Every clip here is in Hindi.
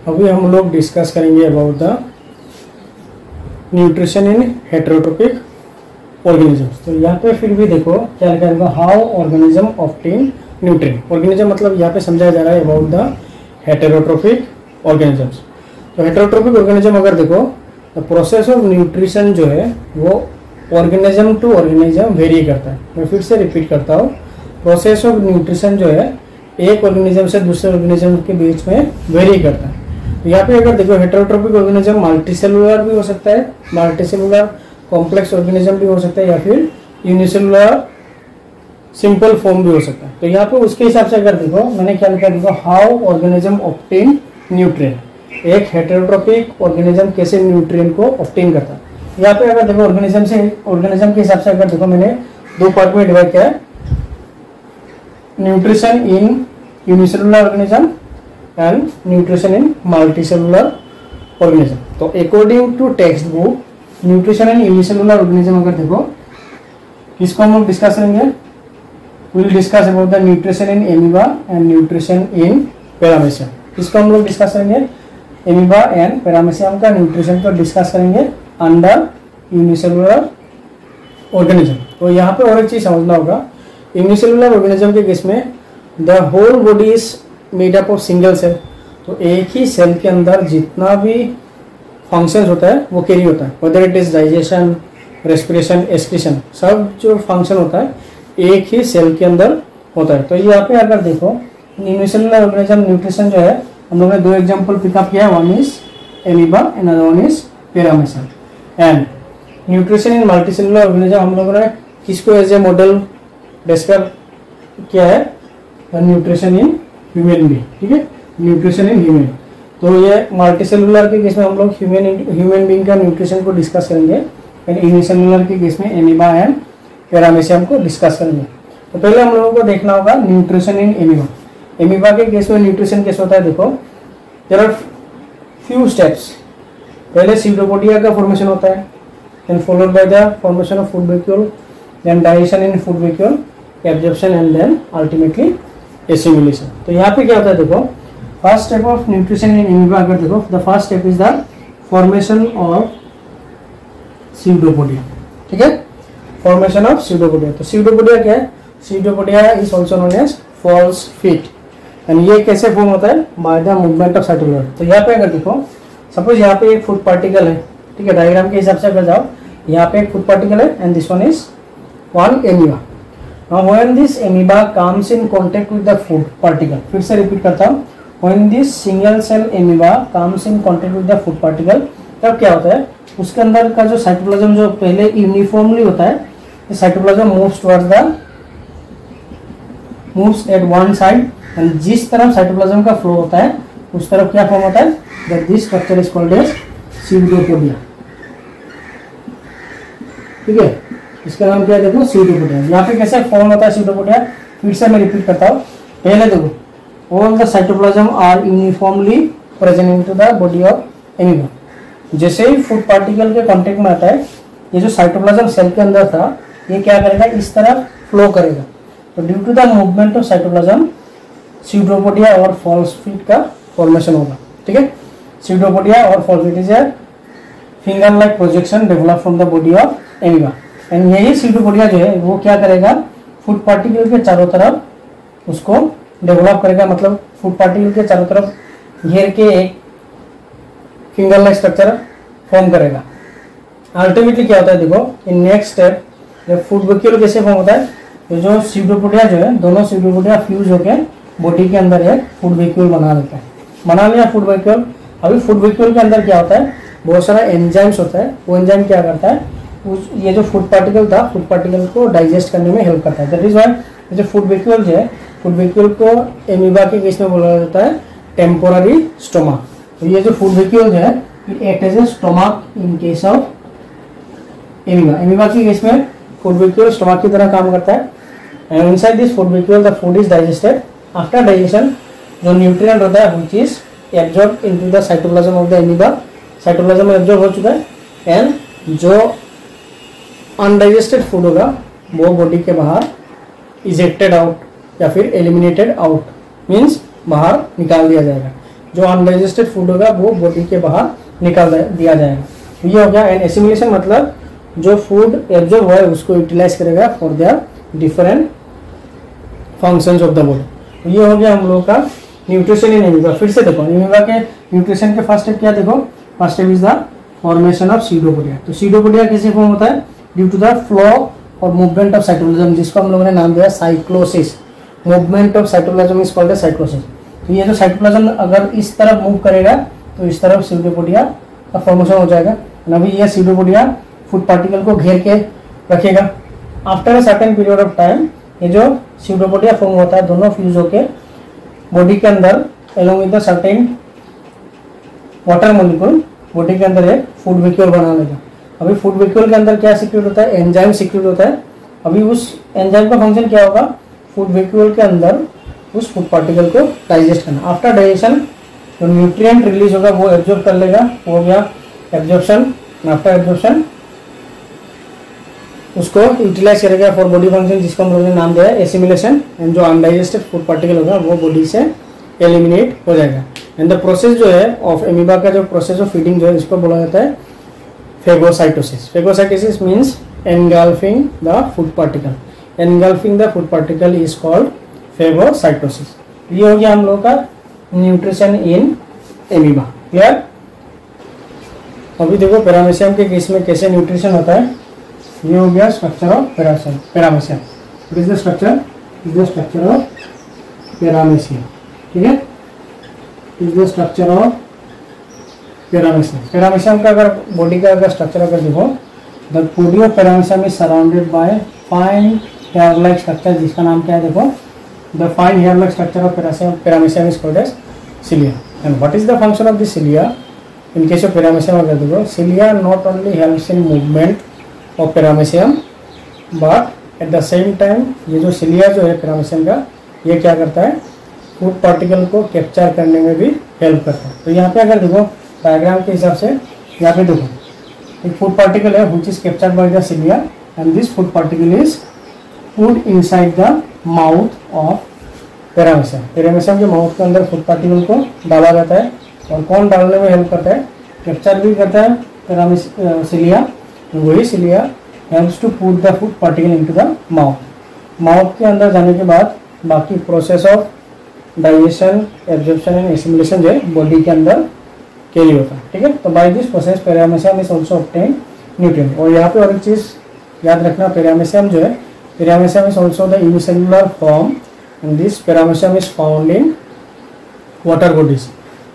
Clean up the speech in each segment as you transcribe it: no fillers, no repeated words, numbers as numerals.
अभी हम लोग डिस्कस करेंगे about the nutrition in heterotrophic organisms. तो यहाँ पे फिर भी देखो क्या लिखा है, how organism obtain nutrient. Organism मतलब यहाँ पे समझाया जा रहा है अबाउट द हेटेरोट्रोपिक ऑर्गेनिजम्स। तो हेटेरोट्रोपिक ऑर्गेनिज्म अगर देखो द प्रोसेस ऑफ न्यूट्रिशन जो है वो ऑर्गेनिज्म टू ऑर्गेनिज्म वेरी करता है। मैं फिर से रिपीट करता हूँ, प्रोसेस ऑफ न्यूट्रिशन जो है एक ऑर्गेनिज्म से दूसरे ऑर्गेनिज्म के बीच में वेरी करता है। तो यहाँ पे अगर देखो हेटेरोट्रोपिक ऑर्गेनिज्म मल्टीसेलुलर भी हो सकता है, मल्टीसेलुलर कॉम्प्लेक्स ऑर्गेनिज्म भी हो सकता है, या फिर यूनिसेलुलर सिंपल फॉर्म भी हो सकता है। तो यहाँ पे उसके हिसाब से अगर देखो मैंने क्या लिखा, देखो हाउ ऑर्गेनिज्म ऑब्टेन न्यूट्रिएंट। एक हेटेरोट्रोपिक ऑर्गेनिज्म कैसे न्यूट्रिएंट को ऑब्टेन करता है। यहाँ पे अगर देखो ऑर्गेनिज्म के हिसाब से अगर देखो मैंने दो पार्ट में डिवाइड किया है, nutrition in unicellular organism and nutrition in multicellular organism. तो according to textbook nutrition in unicellular organism अगर देखो किसको हम लोग डिस्कस करेंगे, will discuss about the nutrition in amoeba and nutrition in paramecium. इसको हम लोग डिस्कस करेंगे, एमीबा एंड पैरामीशियम का न्यूट्रिशन को डिस्कस करेंगे अंडर यूनिसेलुलर ऑर्गेनिज्म। तो यहाँ पे और एक चीज समझना होगा, यूनिसेलुलर ऑर्गेनिज्म के केस में the whole body is made up of single cell. तो एक ही सेल के अंदर जितना भी फंक्शंस होता है वो कैरी होता है, whether it is digestion, respiration, excretion, सब जो फंक्शन होता है एक ही सेल के अंदर होता है। तो यहाँ पे अगर देखो यूनिसेलुलर ऑर्गेनिज्म न्यूट्रिशन जो है हम लोगों ने दो एग्जांपल पिकअप किया, one is amoeba and other one is paramecium. And nutrition in multicellular organism हम लोगों ने किसको एज ए मॉडल डिस्कस किया है, न्यूट्रिशन इन ह्यूमन बीइंग। ठीक है, न्यूट्रिशन इन ह्यूमन। तो ये मल्टीसेलुलर के केस में हम लोग ह्यूमन बीइंग का न्यूट्रिशन को डिस्कस करेंगे, एंड यूनिसेलुलर के केस में एमीबा एंड पैरामीशियम को डिस्कस करेंगे। तो पहले हम लोगों को देखना होगा न्यूट्रिशन इन एमीबा। एमीबा के केस में न्यूट्रिशन कैसे होता है, देखो देयर आर फ्यू स्टेप्स। पहले सीडोपोडिया का फॉर्मेशन होता है, then followed by the formation of food vacuole, then digestion in food vacuole, absorption and then ultimately assimilation. तो यहाँ पे क्या होता है, देखो first step of nutrition in amoeba अगर देखो the first step is the formation of pseudopodia. ठीक है, फॉर्मेशन ऑफ सीडोपोडिया। तो सीडोपोडिया क्या है, pseudopodia is also known as false feet, and ये कैसे फॉर्म होता है, by the movement of cytoplasm. तो यहाँ पे अगर देखो सपोज यहाँ पे एक फूड पार्टिकल है, ठीक है, डायग्राम के हिसाब से अगर जाओ यहाँ पे एक फूड पार्टिकल है and this one is one amoeba. Now when this amoeba comes in contact with the food particle, फिर से रिपीट करता हूँ, when this single cell amoeba comes in contact with the food particle, तब क्या होता है, उसके अंदर का जो साइटोप्लाज्म जो पहले यूनिफॉर्मली होता है, cytoplasm moves eight one side, and जिस तरफ साइटोप्लाज्म का फ्लो होता है उस तरफ क्या फॉर्म होता है, that this structure is called as pseudopodia. ठीक है, इसका नाम क्या है, देखो सीडोपोडिया। यहाँ पे कैसे फॉर्म होता है सीडोपोडिया, फिर से मैं रिपीट करता हूँ। पहले देखो all the cytoplasm are uniformly present into the body of amoeba. जैसे ही फूड पार्टिकल के कांटेक्ट में आता है, ये जो साइटोप्लाज्म सेल के अंदर था ये क्या करेगा, इस तरफ फ्लो करेगा। तो due to the movement of cytoplasm pseudopodia और फॉल्स फीट का फॉर्मेशन होगा। ठीक है, सीडोपोडिया और false feet is a finger like projection develop from the body of amoeba. And यही सीडोपोडिया जो है वो क्या करेगा, फूड पार्टिकल के चारों तरफ उसको डेवलप करेगा, मतलब फूड पार्टिकल के चारों तरफ घेर के एक फिंगर लाइक स्ट्रक्चर फॉर्म करेगा। अल्टीमेटली क्या होता है, देखो इन नेक्स्ट स्टेप जब फूड वैक्यूल कैसे फॉर्म होता है, तो जो सीडोपोडिया जो है दोनों सीडोपोडिया फ्यूज होकर बॉडी के अंदर एक फूड वैक्यूल बना लेता है। बना लिया फूड वैक्यूल। अभी फूड वैक्यूल के अंदर क्या होता है, बहुत सारा एंजाइम्स होता है, वो एंजाइम क्या करता है, ये जो फूड पार्टिकल था फूड पार्टिकल को डाइजेस्ट करने में हेल्प करता है। दैट इज व्हाई जो फूड वैक्यूल जो है, फूड वैक्यूल को एमीबा के केस में बोला जाता है टेम्पोररी स्टोमक। तो ये जो फूड वैक्यूल जो है ये act as a stomach in case of amoeba. Amoeba के केस में फूड वैक्यूल स्टोमक की तरह काम करता है, and inside this food vacuole the food is digested. After digestion जो न्यूट्रिएंट होता है which is absorb into the cytoplasm of the amoeba, cytoplasm में एब्जॉर्ब हो चुका है, एंड जो अनडाइजेस्टेड फूड होगा वो बॉडी के बाहर इजेक्टेड आउट या फिर एलिमिनेटेड आउट, मीन्स बाहर निकाल दिया जाएगा। जो अनडाइजेस्टेड फूड होगा वो बॉडी के बाहर निकाल दिया जाएगा। ये हो गया। एंड एसिमिलेशन मतलब जो फूड एब्जॉर्ब हुआ है उसको यूटिलाइज करेगा for their different functions of the body. ये हो गया हम लोगों का न्यूट्रिशन इन एमीबा। फिर से देखो एमीबा के न्यूट्रिशन के फर्स्ट स्टेप क्या, देखो first step is the formation of pseudopodia. तो सीडोपोडिया कैसे फॉर्म होता है? ड्यू टू द फ्लो और मूवमेंट ऑफ साइटोप्लाज्म, जिसको हम लोगों ने नाम दिया cyclosis. Movement of cytoplasm is called cyclosis. तो ये जो साइटोप्लाज्म अगर इस तरफ मूव करेगा तो इस तरफ सीडोपोडिया का फॉर्मेशन हो जाएगा। अभी ये सीडोपोडिया फूड पार्टिकल को घेर के रखेगा। After a certain period of time ये जो सीडोपोडिया फॉर्म होता है दोनों फ्यूज होके बॉडी के अंदर along with the certain water molecule body के अंदर एक फूड वैक्यूल बना लेगा। अभी फूड वैक्यूल के अंदर क्या सिक्रीट होता है? एंजाइम सिक्रीट होता है। अभी उस एंजाइम का फंक्शन क्या होगा? फूड वैक्यूल के अंदर उस फूड पार्टिकल को डाइजेस्ट करना। आफ्टर डाइजेशन जो न्यूट्रिएंट रिलीज होगा वो एब्जॉर्ब कर लेगा, वो हो गया एब्जॉर्प्शन। आफ्टर एब्जॉर्प्शन उसको यूटिलाइज करेगा फॉर बॉडी फंक्शन, जिसको हम लोगों ने नाम दिया है एसिमिलेशन। एंड जो अनडाइजेस्टेड फूड पार्टिकल होगा वो बॉडी से एलिमिनेट हो जाएगा। एंड द प्रोसेस जो है ऑफ एमीबा का जो प्रोसेस ऑफ फीडिंग जो है इसको बोला जाता है phagocytosis. Phagocytosis means engulfing the food particle. Engulfing the food particle is called phagocytosis. ये हो गया हम लोगों का न्यूट्रिशन इन एमीबा। क्लियर? अभी देखो पैरामीशियम के केस में कैसे न्यूट्रिशन होता है। ये हो गया structure of paramecium. What is the structure? Is the structure of paramecium. ठीक है, is the structure of paramecium. Paramecium का अगर बॉडी का अगर स्ट्रक्चर अगर देखो, the body of paramecium is surrounded by fine hair like structure, जिसका नाम क्या है? देखो the fine hair like structure of paramecium is called as cilia. And what is the function of this cilia? In case of paramecium अगर देखो, cilia not only helps in movement of paramecium but at the same time ये जो सिलिया जो है पैरामीशियम का, ये क्या करता है? फूड पार्टिकल को कैप्चर करने में भी हेल्प करता है। तो यहाँ पे अगर देखो डायग्राम के हिसाब से यहाँ पे देखो एक फूड पार्टिकल है which is captured by the cilia and this food particle is put inside the mouth of paramecium. Paramecium के माउथ के अंदर फूड पार्टिकल को डाला जाता है। और कौन डालने में हेल्प करता है? कैप्चर भी करता है सिलिया। वही cilia helps to put the food particle into the mouth. Mouth के अंदर जाने के बाद बाकी process of digestion, absorption and assimilation जो है बॉडी के अंदर कैरी होता है। ठीक है, तो by this process paramecium is also obtain nutrient. और यहाँ पे और एक चीज़ याद रखना, पैरामीशियम जो है, paramecium is also the unicellular form and this paramecium is found in water bodies.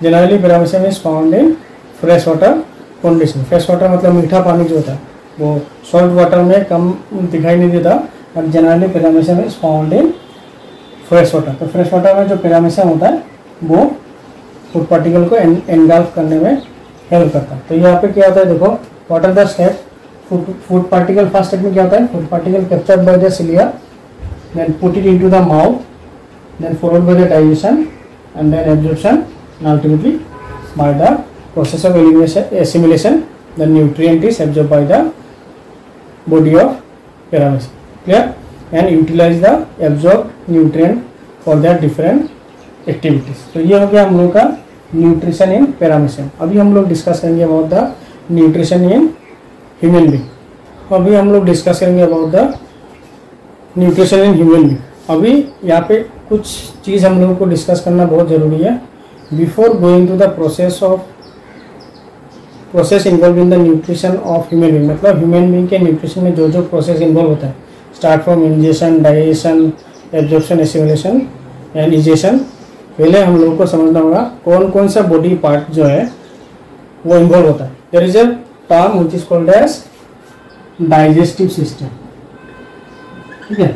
Generally paramecium is found in fresh water condition. Fresh water मतलब मीठा पानी जो होता है वो सॉल्ट वाटर में कम दिखाई नहीं देता, but generally paramecium is found in fresh water. तो फ्रेश वाटर में जो पैरामीशियम होता है वो फूड पार्टिकल को एनगल्फ करने में हेल्प करता है। तो यहाँ पे क्या होता है देखो, what are the step? Food particle first step में क्या होता है? Food particle captured by the cilia, then put it into the mouth, then followed by the digestion and then absorption and ultimately by the process of assimilation, the nutrient is absorbed by the body of paramecium. Clear? And utilize the absorbed nutrient for their different activities. तो ये हो गया हम लोग का न्यूट्रिशन इन पैरामीशियम। अभी हम लोग डिस्कस करेंगे about the nutrition in human being. अभी हम लोग डिस्कस करेंगे about the nutrition in human being. अभी यहाँ पे कुछ चीज़ हम लोगों को डिस्कस करना बहुत ज़रूरी है before going to the process involve in the nutrition of human being. मतलब ह्यूमन बीइंग के न्यूट्रिशन में जो जो प्रोसेस इन्वॉल्व होता है, start from ingestion, digestion, absorption, assimilation and egestion, पहले हम लोगों को समझना होगा कौन कौन सा बॉडी पार्ट जो है वो इन्वॉल्व होता है। There is a term which is called as digestive system. ठीक है,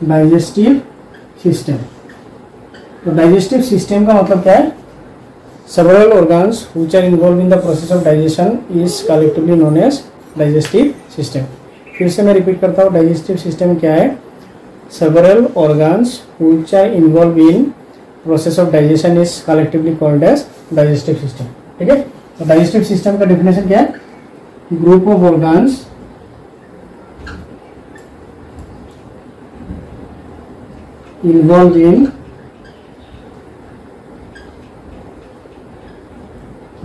डाइजेस्टिव सिस्टम। तो डाइजेस्टिव सिस्टम का मतलब क्या है? Several organs which are involved in the process of digestion is collectively known as digestive system. फिर से मैं रिपीट करता हूँ, डाइजेस्टिव सिस्टम क्या है? Several organs which are involved in process of digestion is collectively called as digestive system. ठीक है, तो डाइजेस्टिव सिस्टम का डेफिनेशन क्या है? Group of organs involved in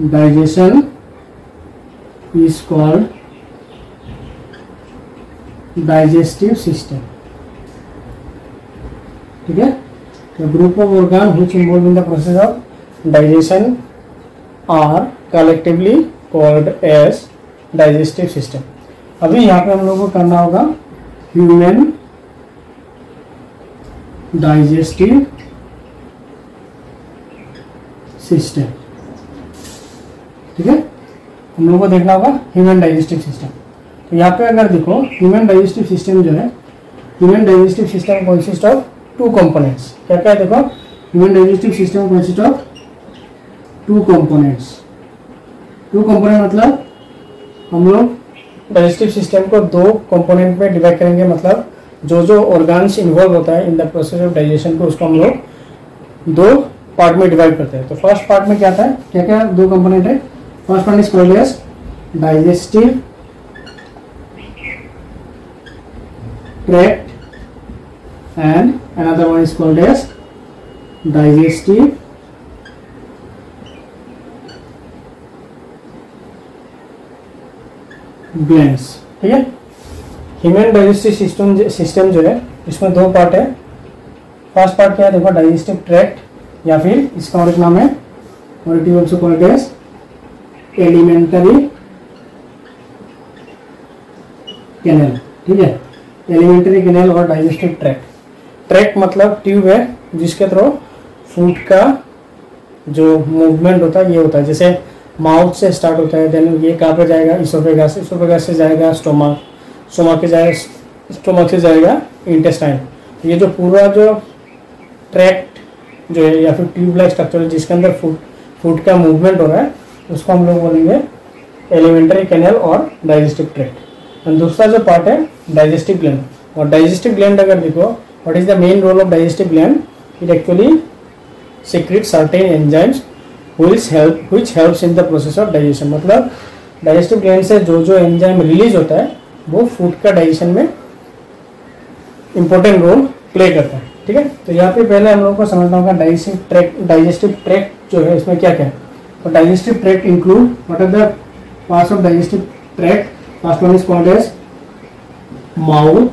digestion is called digestive system. ठीक है, the group of organ which involve in the process of digestion are collectively called as digestive system. अभी यहाँ पे हम लोगों को करना होगा ह्यूमन डाइजेस्टिव सिस्टम। ठीक है, हम लोगों को देखना होगा ह्यूमन डाइजेस्टिव सिस्टम। तो यहाँ पे अगर देखो ह्यूमन डाइजेस्टिव सिस्टम जो है, human digestive system consist of two components. क्या क्या है देखो, human digestive system consist of two components. Two component मतलब हम लोग डाइजेस्टिव सिस्टम को दो कंपोनेंट में डिवाइड करेंगे, मतलब जो जो ऑर्गन्स इन्वॉल्व होता है इन द प्रोसेस ऑफ डाइजेशन को उसको हम लोग दो पार्ट में डिवाइड करते हैं। तो फर्स्ट पार्ट में क्या था, क्या क्या दो कंपोनेंट है। First one is called as digestive tract and another one is called as digestive glands। ठीक है, ह्यूमन डाइजेस्टिव सिस्टम जो है इसमें दो पार्ट है। फर्स्ट पार्ट क्या है देखो, डाइजेस्टिव ट्रैक्ट या फिर इसका और एक नाम है और it is also called as alimentary canal. ठीक है, एलिमेंटरी कैनल और डाइजेस्टिव ट्रैक्ट। ट्रैक्ट मतलब ट्यूब है जिसके थ्रू फूड का जो मूवमेंट होता है ये होता है। जैसे माउथ से स्टार्ट होता है, देन ये कहाँ पे जाएगा, इसोफेगस, इसोफेगस से जाएगा स्टोमक, स्टोमक से जाएगा इंटेस्टाइन। ये जो पूरा जो ट्रैक्ट जो है या फिर ट्यूब लाइक स्ट्रक्चर है जिसके अंदर फूड का मूवमेंट हो रहा है उसको हम लोग बोलेंगे एलिमेंटरी कैनल और डाइजेस्टिव ट्रैक्ट। और दूसरा जो पार्ट है डाइजेस्टिव ग्लैंड। और डाइजेस्टिव ग्लैंड अगर देखो, what is the main role of digestive gland? It actually secretes certain enzymes which helps in the process of digestion। मतलब डाइजेस्टिव ग्लैंड से जो जो एंजाइम रिलीज होता है वो फूड का डाइजेशन में इंपॉर्टेंट रोल प्ले करता है। ठीक है, तो यहाँ पे पहले हम लोगों को समझना होगा डाइजेस्टिव ट्रैक्ट जो है इसमें क्या क्या है। तो digestive tract include what are the parts of digestive tract. First one is called as mouth,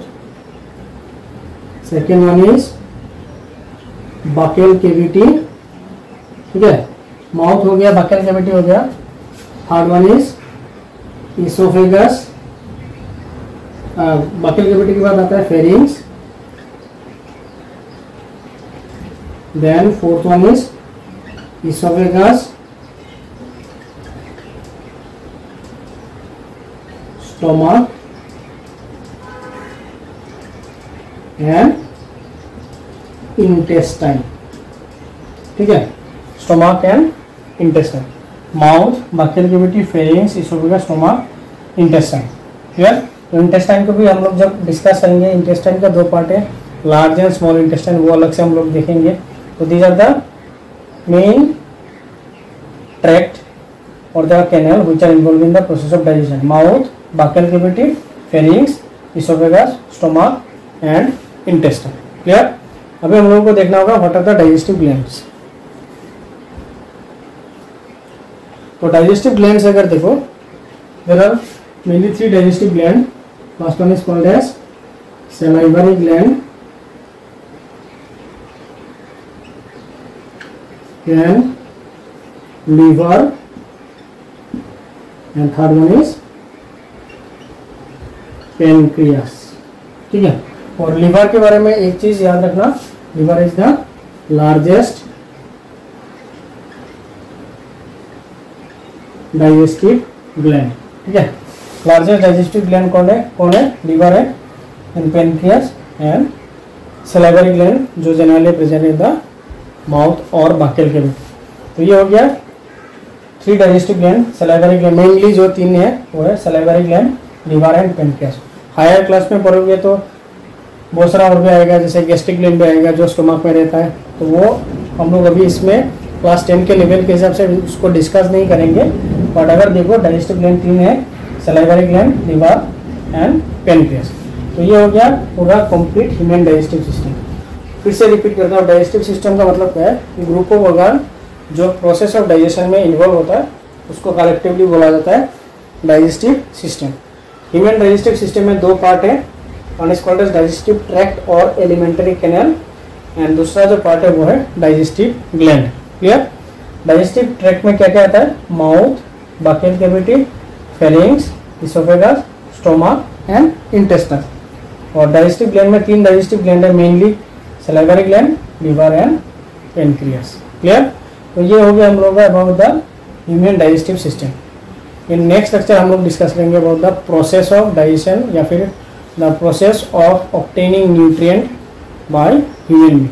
second one is buccal cavity. ठीक है, माउथ हो गया, बकेल कैविटी हो गया। Third one is oesophagus, buccal cavity के बाद आता है pharynx. Then fourth one is oesophagus, stomach and intestine. ठीक है, stomach and intestine, mouth, buccal cavity, pharynx, oesophagus, stomach, intestine. Clear. तो इंटेस्टाइन को भी हम लोग जब डिस्कस करेंगे, इंटेस्टाइन का दो पार्ट है, लार्ज एंड स्मॉल इंटेस्टाइन, वो अलग से हम लोग देखेंगे। तो these are the main tract और the canal which are involve in the process of digestion. Mouth, buccal cavity, pharynx, oesophagus, stomach and intestine. Clear. अभी हम लोगों को देखना होगा what are the digestive glands. तो डाइजेस्टिव ग्लैंड्स अगर देखो, there are mainly three digestive gland. First one is called as salivary gland, then liver, and third one is pancreas। ठीक है। और लिवर के बारे में एक चीज याद रखना, liver is the largest digestive gland. ठीक है, लार्जेस्ट डाइजेस्टिव ग्लैंड कौन है? लिवर है, and pancreas and salivary gland जो generally present in the mouth और बकेल के भी। तो ये हो गया three digestive gland. Salivary gland mainly जो तीन है वो है salivary gland, liver and pancreas. Higher class में पढ़ोगे तो बहुत सारा और भी आएगा, जैसे गैस्ट्रिक ग्लैंड भी आएगा जो स्टोमक में रहता है। तो वो हम लोग अभी इसमें क्लास 10 के लेवल के हिसाब से उसको डिस्कस नहीं करेंगे। बट अगर देखो डाइजेस्टिव ग्लैंड तीन है, salivary gland, liver and pancreas. तो ये हो गया पूरा कंप्लीट ह्यूमन डाइजेस्टिव सिस्टम। फिर से रिपीट करता हूँ, डाइजेस्टिव सिस्टम का मतलब क्या है? ग्रुप ऑफ ऑर्गन जो प्रोसेस ऑफ डाइजेशन में इन्वॉल्व होता है उसको कलेक्टिवली बोला जाता है digestive system. Human digestive system में दो पार्ट है, one is called as digestive tract और एलिमेंट्री कैनाल, एंड दूसरा जो पार्ट है वो है digestive gland. Clear? Digestive tract में क्या क्या आता है? Mouth, buccal cavity, pharynx, oesophagus, stomach and intestine. और डाइजेस्टिव ग्लैंड में तीन डाइजेस्टिव ग्लैंड है mainly, salivary gland, liver and pancreas. Clear? तो ये हो गया हम लोग का about the human digestive system. In next lecture हम लोग डिस्कस करेंगे about the process of digestion या फिर the process of obtaining nutrient by human being.